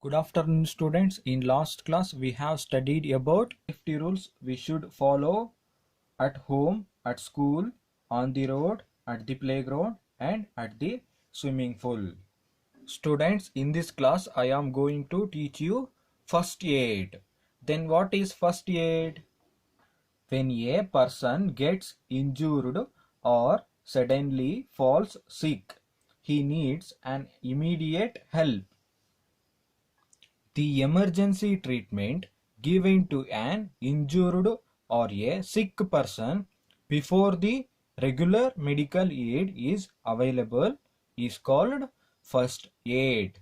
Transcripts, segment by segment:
Good afternoon, students. In last class, we have studied about safety rules we should follow at home, at school, on the road, at the playground, and at the swimming pool. Students, in this class, I am going to teach you first aid. Then, what is first aid? When a person gets injured or suddenly falls sick, he needs an immediate help. The emergency treatment given to an injured or a sick person before the regular medical aid is available is called first aid.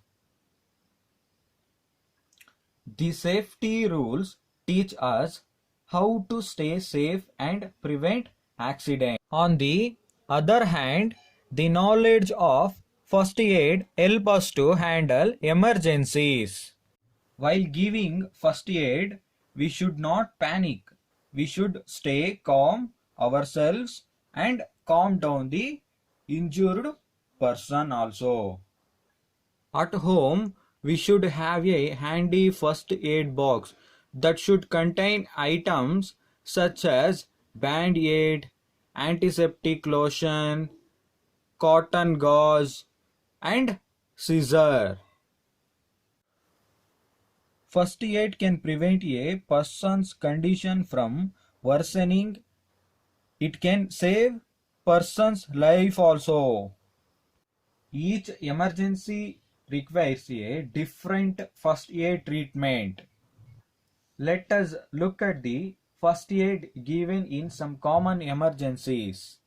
The safety rules teach us how to stay safe and prevent accidents. On the other hand, the knowledge of first aid helps us to handle emergencies. While giving first aid, we should not panic. We should stay calm ourselves and calm down the injured person also. At home, we should have a handy first aid box that should contain items such as band-aid, antiseptic lotion, cotton gauze, and scissor. First aid can prevent a person's condition from worsening. It can save person's life also. Each emergency requires a different first aid treatment. Let us look at the first aid given in some common emergencies.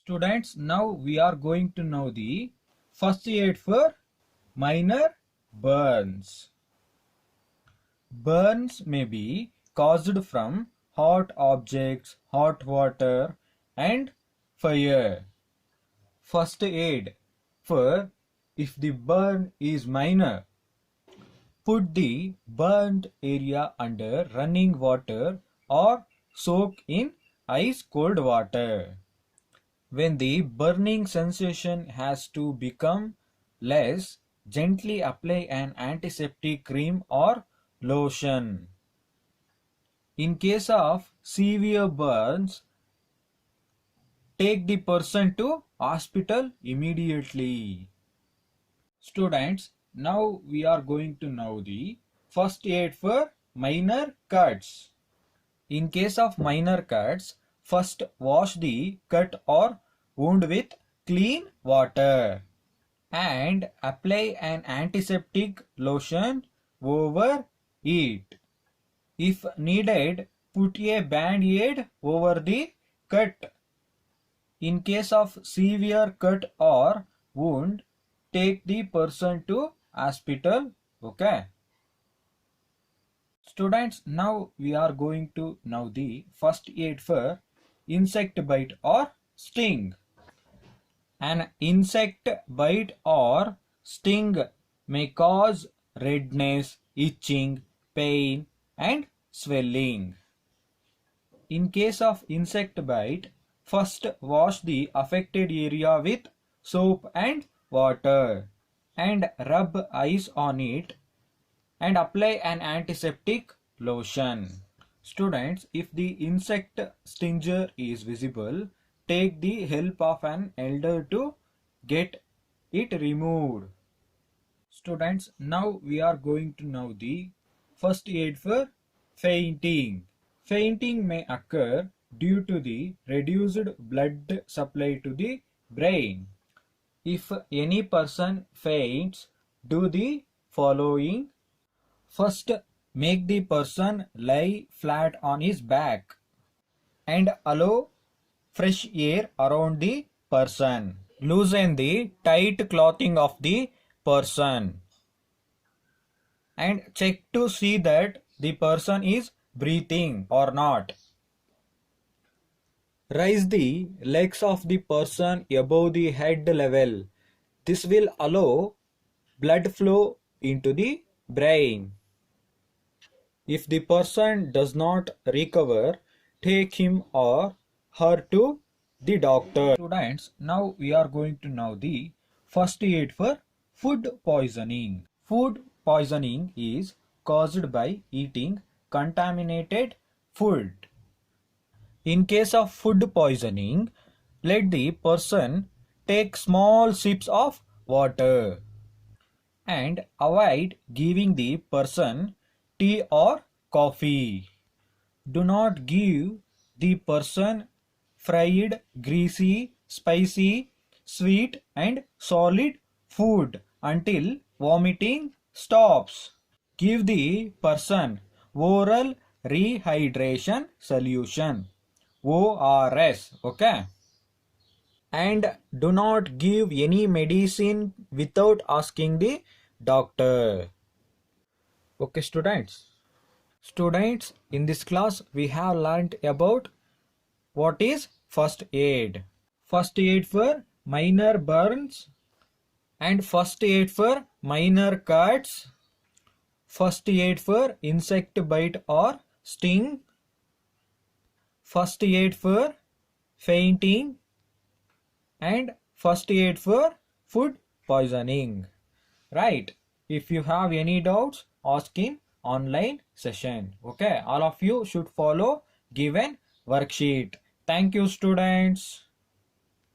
Students, now we are going to know the first aid for minor burns. Burns may be caused from hot objects, hot water, and fire. First aid for if the burn is minor. Put the burned area under running water or soak in ice cold water. When the burning sensation has to become less, gently apply an antiseptic cream or lotion. In case of severe burns, take the person to hospital immediately. Students, now we are going to know the first aid for minor cuts. In case of minor cuts, first wash the cut or wound with clean water and apply an antiseptic lotion over it. If needed, put a band-aid over the cut. In case of severe cut or wound, take the person to hospital. Okay. Students, now we are going to know the first aid for insect bite or sting. An insect bite or sting may cause redness, itching, pain, and swelling. In case of insect bite, first wash the affected area with soap and water and rub ice on it and apply an antiseptic lotion. Students, if the insect stinger is visible, take the help of an elder to get it removed. Students, now we are going to know the first aid for fainting. Fainting may occur due to the reduced blood supply to the brain. If any person faints, do the following. First, make the person lie flat on his back and allow fresh air around the person. Loosen the tight clothing of the person and check to see that the person is breathing or not. Raise the legs of the person above the head level. This will allow blood flow into the brain. If the person does not recover, take him or her to the doctor. Students, now we are going to know the first aid for food poisoning. Food poisoning is caused by eating contaminated food. In case of food poisoning, let the person take small sips of water and avoid giving the person tea or coffee. Do not give the person fried, greasy, spicy, sweet and solid food until vomiting stops. Give the person oral rehydration solution, ORS. Okay. And do not give any medicine without asking the doctor. Okay, students. Students, in this class we have learnt about what is first aid. First aid for minor burns and first aid for minor cuts. First aid for insect bite or sting. First aid for fainting and first aid for food poisoning. Right? If you have any doubts, ask in online session. Okay, all of you should follow given worksheet. Thank you, students.